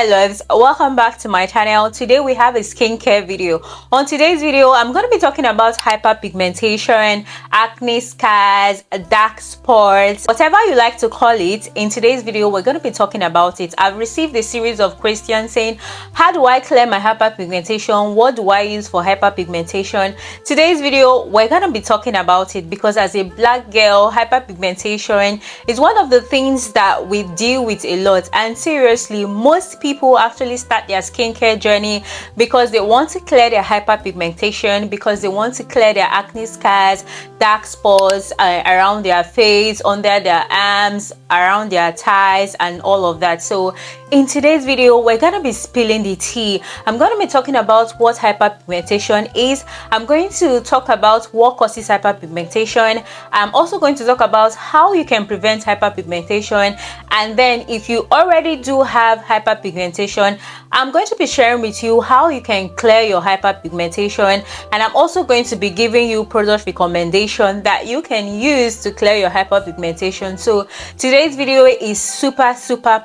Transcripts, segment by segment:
my loves, welcome back to my channel. Today we have a skincare video. On today's video I'm going to be talking about hyperpigmentation, acne scars, dark spots, whatever you like to call it. In today's video we're going to be talking about it. I've received a series of questions saying, how do I clear my hyperpigmentation? What do I use for hyperpigmentation? Today's video we're going to be talking about it because as a black girl, hyperpigmentation is one of the things that we deal with a lot. And seriously, most people actually start their skincare journey because they want to clear their hyperpigmentation, because they want to clear their acne scars, dark spots around their face, under their arms, around their thighs, and all of that. So in today's video we're going to be spilling the tea. I'm going to be talking about what hyperpigmentation is. I'm going to talk about what causes hyperpigmentation. I'm also going to talk about how you can prevent hyperpigmentation, and then if you already do have hyperpigmentation, I'm going to be sharing with you how you can clear your hyperpigmentation, and I'm also going to be giving you product recommendation that you can use to clear your hyperpigmentation. So today's video is super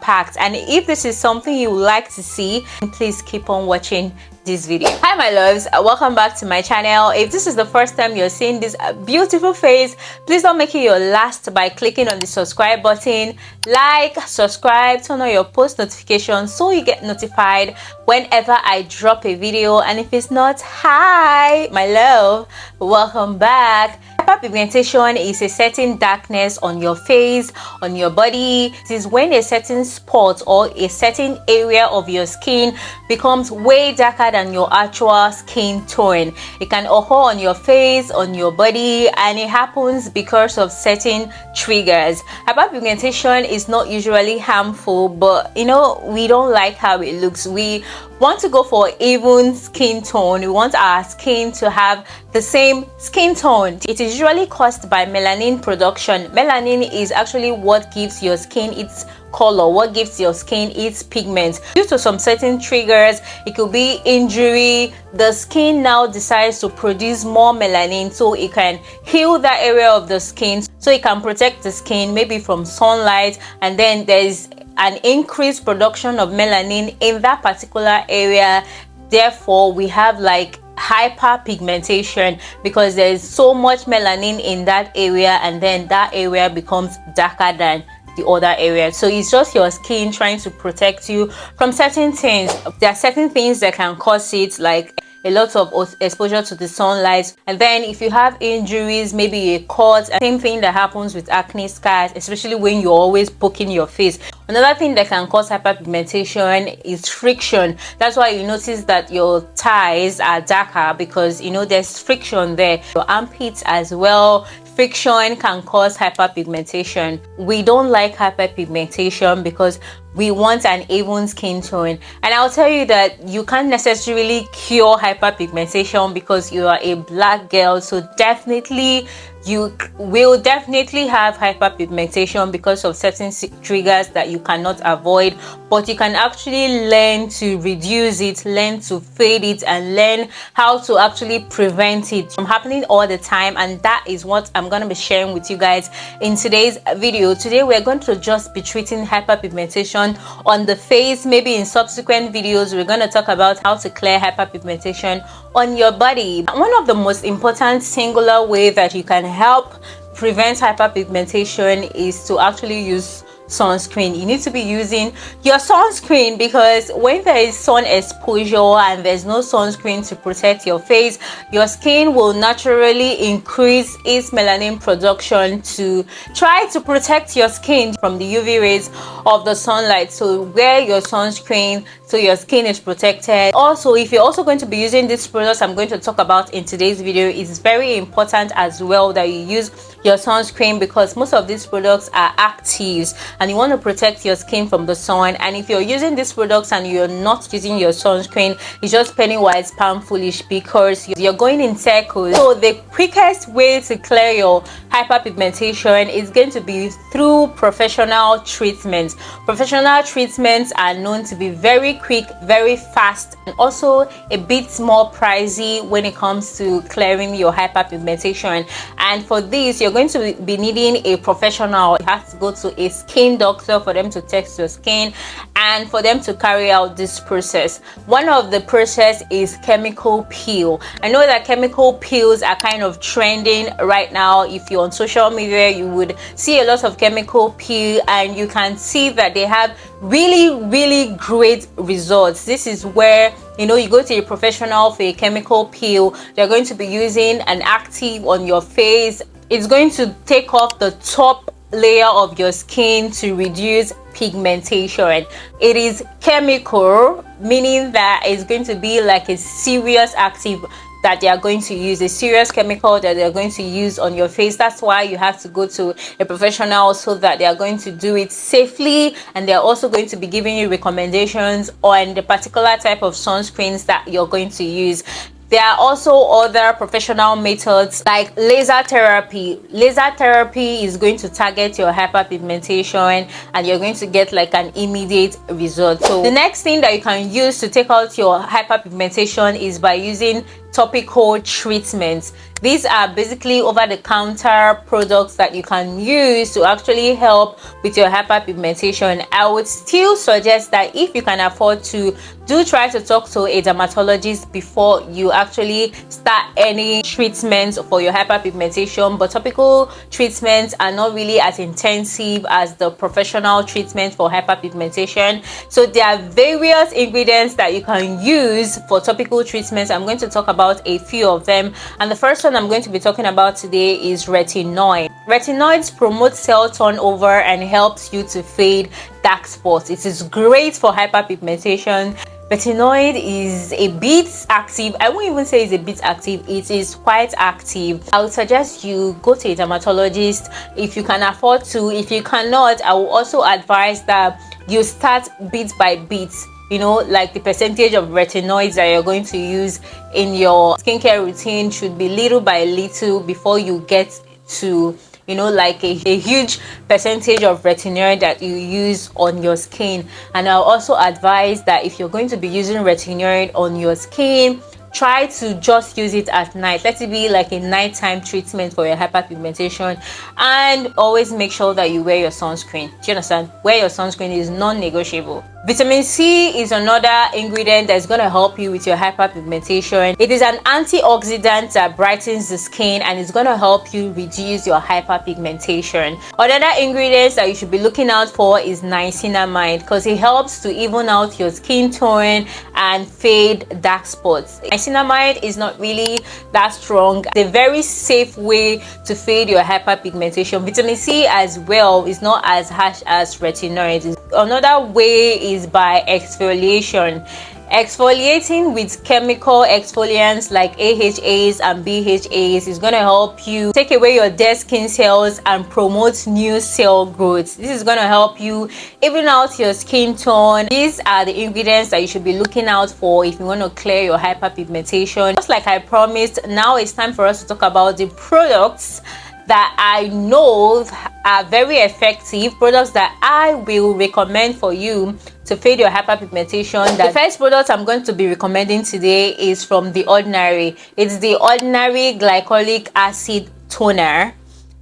packed, and if this is something you would like to see, please keep on watching this video. Hi my loves, welcome back to my channel. If this is the first time you're seeing this beautiful face, please don't make it your last by clicking on the subscribe button. Like, subscribe, turn on your post notifications so you get notified whenever I drop a video. And if it's not, hi my love, welcome back. Hyperpigmentation is a certain darkness on your face, on your body. It is when a certain spot or a certain area of your skin becomes way darker than your actual skin tone. It can occur on your face, on your body, and it happens because of certain triggers. Hyperpigmentation is not usually harmful, but you know, we don't like how it looks. We want to go for even skin tone. We want our skin to have the same skin tone. It is usually caused by melanin production. Melanin is actually what gives your skin its color, what gives your skin its pigments. Due to some certain triggers, it could be injury, the skin now decides to produce more melanin so it can heal that area of the skin, so it can protect the skin maybe from sunlight, and then there's an increased production of melanin in that particular area. Therefore we have like hyperpigmentation because there is so much melanin in that area, and then that area becomes darker than the other area. So it's just your skin trying to protect you from certain things. There are certain things that can cause it, like a lot of exposure to the sunlight, and then if you have injuries, maybe a cut. Same thing that happens with acne scars, especially when you're always poking your face. Another thing that can cause hyperpigmentation is friction. That's why you notice that your thighs are darker, because you know there's friction there. Your armpits as well. Friction can cause hyperpigmentation. We don't like hyperpigmentation because we want an even skin tone, and I'll tell you that you can't necessarily cure hyperpigmentation because you are a black girl. So definitely you will definitely have hyperpigmentation because of certain triggers that you cannot avoid, but you can actually learn to reduce it, learn to fade it, and learn how to actually prevent it from happening all the time. And that is what I'm going to be sharing with you guys in today's video. Today we're going to just be treating hyperpigmentation on the face. Maybe in subsequent videos we're going to talk about how to clear hyperpigmentation on your body. One of the most important singular way that you can help prevent hyperpigmentation is to actually use sunscreen. You need to be using your sunscreen because when there is sun exposure and there's no sunscreen to protect your face, your skin will naturally increase its melanin production to try to protect your skin from the UV rays of the sunlight. So wear your sunscreen so your skin is protected. Also, if you're also going to be using these products I'm going to talk about in today's video, it's very important as well that you use your sunscreen because most of these products are actives and you want to protect your skin from the sun. And if you're using these products and you're not using your sunscreen, it's just penny wise pound foolish because you're going in circles. So the quickest way to clear your hyperpigmentation is going to be through professional treatments. Professional treatments are known to be very quick, very fast, and also a bit more pricey when it comes to clearing your hyperpigmentation. And for this you're going to be needing a professional. You have to go to a skin doctor for them to test your skin and for them to carry out this process. One of the process is chemical peel. I know that chemical peels are kind of trending right now. If you're on social media, you would see a lot of chemical peel, and you can see that they have really great results. This is where, you know, you go to a professional for a chemical peel. They're going to be using an active on your face. It's going to take off the top layer of your skin to reduce pigmentation. It is chemical, meaning that it's going to be like a serious active that they are going to use, a serious chemical that they're going to use on your face. That's why you have to go to a professional, so that they are going to do it safely, and they're also going to be giving you recommendations on the particular type of sunscreens that you're going to use. There are also other professional methods like laser therapy. Laser therapy is going to target your hyperpigmentation, and you're going to get like an immediate result. So the next thing that you can use to take out your hyperpigmentation is by using topical treatments. These are basically over-the-counter products that you can use to actually help with your hyperpigmentation. I would still suggest that if you can afford to, do try to talk to a dermatologist before you actually start any treatments for your hyperpigmentation. But topical treatments are not really as intensive as the professional treatment for hyperpigmentation. So there are various ingredients that you can use for topical treatments. I'm going to talk about a few of them, and the first one I'm going to be talking about today is retinoid. Retinoids promote cell turnover and helps you to fade dark spots. It is great for hyperpigmentation. Retinoid is a bit active. I won't even say it's a bit active, it is quite active. I would suggest you go to a dermatologist if you can afford to. If you cannot, I will also advise that you start bit by bit. You know, like the percentage of retinoids that you're going to use in your skincare routine should be little by little before you get to, you know, like a huge percentage of retinoid that you use on your skin. And I'll also advise that if you're going to be using retinoid on your skin, try to just use it at night. Let it be like a nighttime treatment for your hyperpigmentation, and always make sure that you wear your sunscreen. Do you understand? Wear your sunscreen is non-negotiable. Vitamin C is another ingredient that's going to help you with your hyperpigmentation. It is an antioxidant that brightens the skin, and it's going to help you reduce your hyperpigmentation. Another ingredients that you should be looking out for is niacinamide, because it helps to even out your skin tone and fade dark spots. Niacinamide is not really that strong. It's a very safe way to fade your hyperpigmentation. Vitamin C as well is not as harsh as retinoid. Another way is by exfoliation. Exfoliating with chemical exfoliants like AHAs and BHAs is going to help you take away your dead skin cells and promote new cell growth. This is going to help you even out your skin tone. These are the ingredients that you should be looking out for if you want to clear your hyperpigmentation. Just like I promised, now it's time for us to talk about the products that I know are very effective, products that I will recommend for you to fade your hyperpigmentation. The first product I'm going to be recommending today is from The Ordinary. It's the Ordinary Glycolic Acid Toner.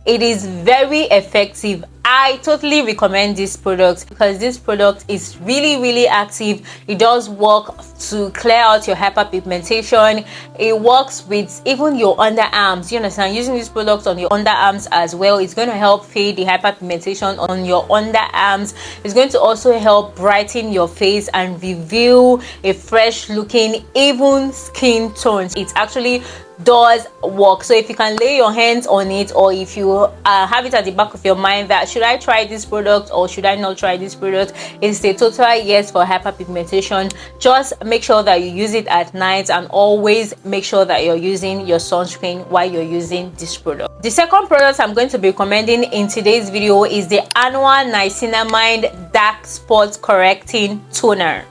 It is very effective. I totally recommend this product because this product is really active. It does work to clear out your hyperpigmentation. It works with even your underarms. You understand? Using this product on your underarms as well, it's going to help fade the hyperpigmentation on your underarms. It's going to also help brighten your face and reveal a fresh looking even skin tone. It actually does work. So if you can lay your hands on it, or if you have it at the back of your mind that should I try this product or should I not try this product, it's a total yes for hyperpigmentation. Just make sure that you use it at night, and always make sure that you're using your sunscreen while you're using this product. The second product I'm going to be recommending in today's video is the Anua Niacinamide Dark Spot Correcting Toner.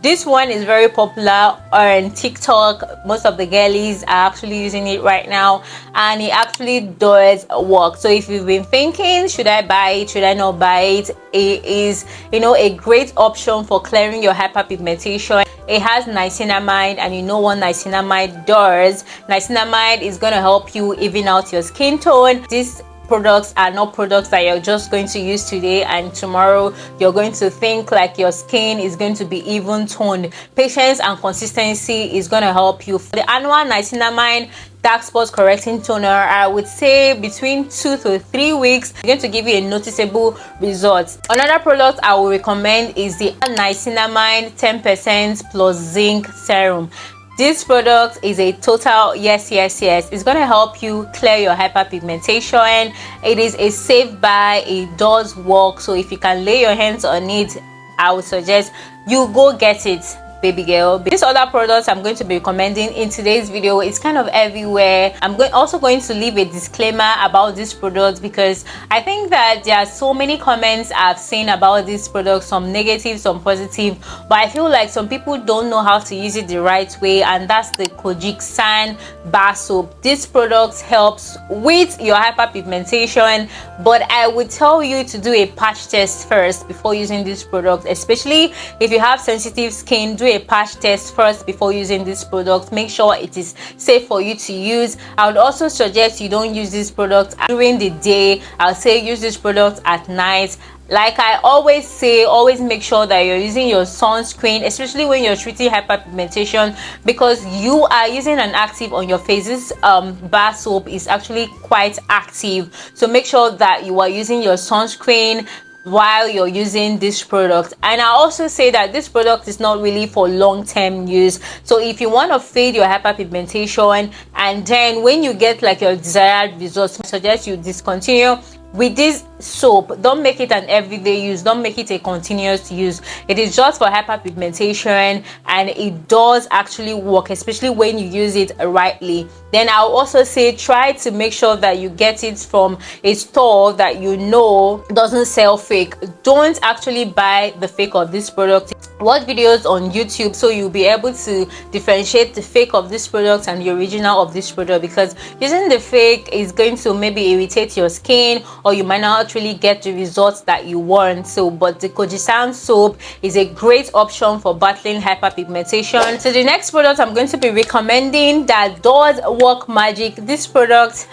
This one is very popular on TikTok. Most of the girlies are actually using it right now, and it actually does work. So if you've been thinking, should I buy it, should I not buy it, it is, you know, a great option for clearing your hyperpigmentation. It has niacinamide, and you know what niacinamide does. Niacinamide is going to help you even out your skin tone. These products are not products that you're just going to use today and tomorrow you're going to think like your skin is going to be even toned. Patience and consistency is going to help you. For the Anua Niacinamide dark spot correcting toner, I would say between 2 to 3 weeks, it's going to give you a noticeable result. Another product I will recommend is the Niacinamide 10% plus zinc serum. This product is a total yes. It's going to help you clear your hyperpigmentation. It is a safe buy. It does work. So if you can lay your hands on it, I would suggest you go get it, baby girl. This other product I'm going to be recommending in today's video is kind of everywhere. I'm also going to leave a disclaimer about this product because I think that there are so many comments I've seen about this product, some negative, some positive, but I feel like some people don't know how to use it the right way, and that's the Kojic Acid bar soap. This product helps with your hyperpigmentation, but I would tell you to do a patch test first before using this product, especially if you have sensitive skin. Do a patch test first before using this product. Make sure it is safe for you to use. I would also suggest you don't use this product during the day. I'll say use this product at night. Like I always say, always make sure that you're using your sunscreen, especially when you're treating hyperpigmentation, because you are using an active on your face. This bar soap is actually quite active, so make sure that you are using your sunscreen while you're using this product. And I also say that this product is not really for long-term use. So if you want to fade your hyperpigmentation and then when you get like your desired results, I suggest you discontinue with this soap. Don't make it an everyday use, don't make it a continuous use. It is just for hyperpigmentation and it does actually work, especially when you use it rightly. Then I'll also say try to make sure that you get it from a store that you know doesn't sell fake. Don't actually buy the fake of this product. Watch videos on YouTube so you'll be able to differentiate the fake of this product and the original of this product, because using the fake is going to maybe irritate your skin or you might not really get the results that you want. So but the Kojic Acid soap is a great option for battling hyperpigmentation. So the next product I'm going to be recommending that does work magic. This product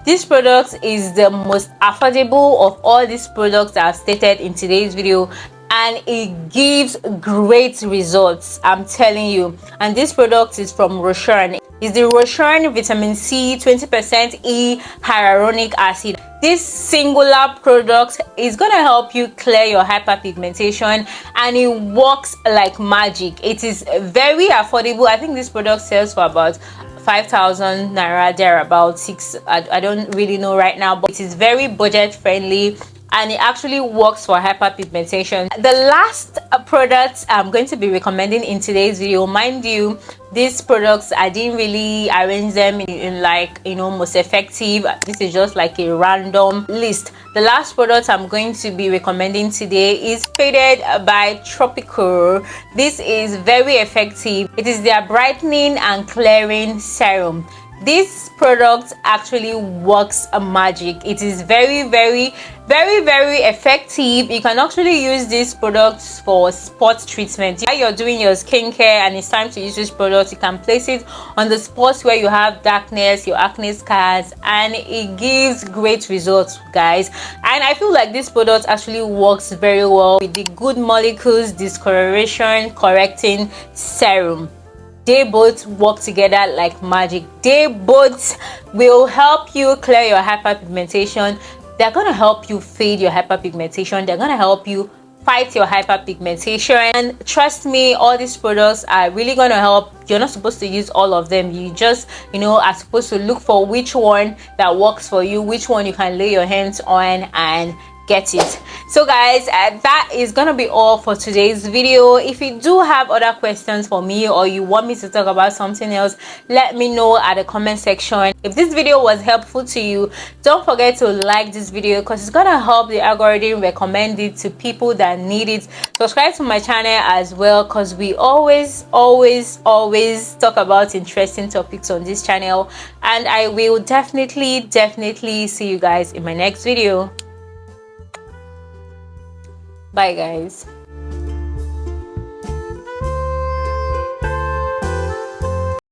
this product is the most affordable of all these products that I've stated in today's video, and it gives great results, I'm telling you. And this product is from Roushun. It's the Roushun Vitamin C 20% E Hyaluronic Acid. This singular product is going to help you clear your hyperpigmentation, and it works like magic. It is very affordable. I think this product sells for about 5,000 naira, there about 6. I don't really know right now, but it is very budget friendly and it actually works for hyperpigmentation. The last product I'm going to be recommending in today's video, mind you, these products I didn't really arrange them in like, you know, most effective. This is just like a random list. The last product I'm going to be recommending today is Faded by Topicals. This is very effective. It is their brightening and clearing serum. This product actually works a magic. It is very effective. You can actually use these products for spot treatment. While you're doing your skincare and it's time to use this product, you can place it on the spots where you have darkness, your acne scars, and it gives great results, guys. And I feel like this product actually works very well with the Good Molecules Discoloration Correcting Serum. They both work together like magic. They both will help you clear your hyperpigmentation. They're going to help you fade your hyperpigmentation. They're going to help you fight your hyperpigmentation. And trust me, all these products are really going to help. You're not supposed to use all of them. You just, you know, are supposed to look for which one that works for you, which one you can lay your hands on and get it. So guys, that is gonna be all for today's video. If you do have other questions for me, or you want me to talk about something else, let me know at the comment section. If this video was helpful to you, don't forget to like this video, because it's gonna help the algorithm recommend it to people that need it. Subscribe to my channel as well, because we always talk about interesting topics on this channel, and I will definitely see you guys in my next video. Bye guys.